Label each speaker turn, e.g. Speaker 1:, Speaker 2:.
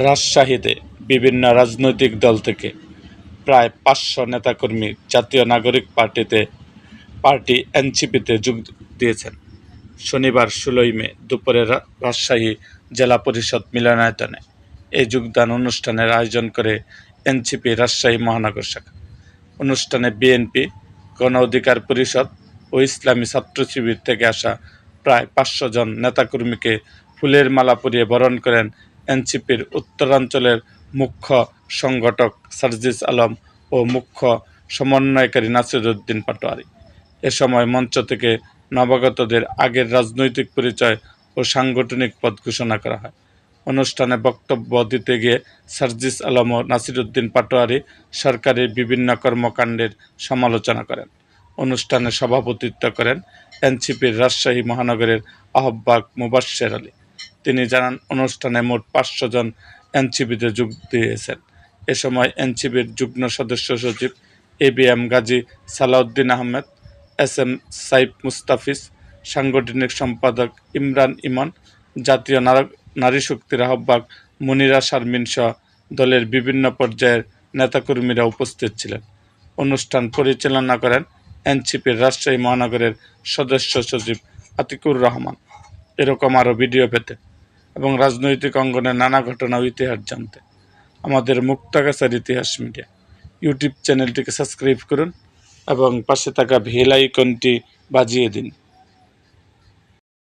Speaker 1: রাজশাহীতে বিভিন্ন রাজনৈতিক দল থেকে প্রায় ৫০০ নেতাকর্মী জাতীয় নাগরিক পার্টি এনসিপিতে যোগ দিয়েছেন। শনিবার ১৬ মে দুপুরে রাজশাহী জেলা পরিষদ মিলনায়তনে এই যোগদান অনুষ্ঠানের আয়োজন করে এনসিপি রাজশাহী মহানগর শাখা। অনুষ্ঠানে বিএনপি, গণ অধিকার পরিষদ ও ইসলামী ছাত্র শিবির থেকে আসা প্রায় ৫০০ জন নেতাকর্মীকে ফুলের মালা পরিয়ে বরণ করেন এনসিপির উত্তরাঞ্চলের মুখ্য সংগঠক সার্জিস আলম ও মুখ্য সমন্বয়কারী নাসিরউদ্দিন পাটোয়ারি। এ সময় মঞ্চ থেকে নবাগতদের আগের রাজনৈতিক পরিচয় ও সাংগঠনিক পদ ঘোষণা করা হয়। অনুষ্ঠানে বক্তব্য দিতে গিয়ে সার্জিস আলম ও নাসিরউদ্দিন পাটোয়ারি সরকারের বিভিন্ন কর্মকাণ্ডের সমালোচনা করেন। অনুষ্ঠানে সভাপতিত্ব করেন এনসিপির রাজশাহী মহানগরের আহ্বায়ক মোবাশ্বের আলী। তিনি জানান, অনুষ্ঠানে মোট ৫০০ জন এনসিপিতে যোগ দিয়েছেন। এ সময় এনসিপির যুগ্ম সদস্য সচিব এবিএম গাজী সালাউদ্দিন আহমেদ, এসএম সাইফ মুস্তাফিজ, সাংগঠনিক সম্পাদক ইমরান ইমন, জাতীয় নারী শক্তির আহ্বায়ক মুনিরা শারমিন সহ দলের বিভিন্ন পর্যায়ের নেতাকর্মীরা উপস্থিত ছিলেন। অনুষ্ঠান পরিচালনা করেন এনসিপির রাজশাহী মহানগরের সদস্য সচিব আতিকুর রহমান। এরকম আরও ভিডিও পেতে এবং রাজনৈতিক অঙ্গনের নানা ঘটনা ও ইতিহাস জানতে আমাদের মুক্তাগাছার ইতিহাস মিডিয়া ইউটিউব চ্যানেলটিকে সাবস্ক্রাইব করুন এবং পাশে থাকা বেল আইকনটি বাজিয়ে দিন।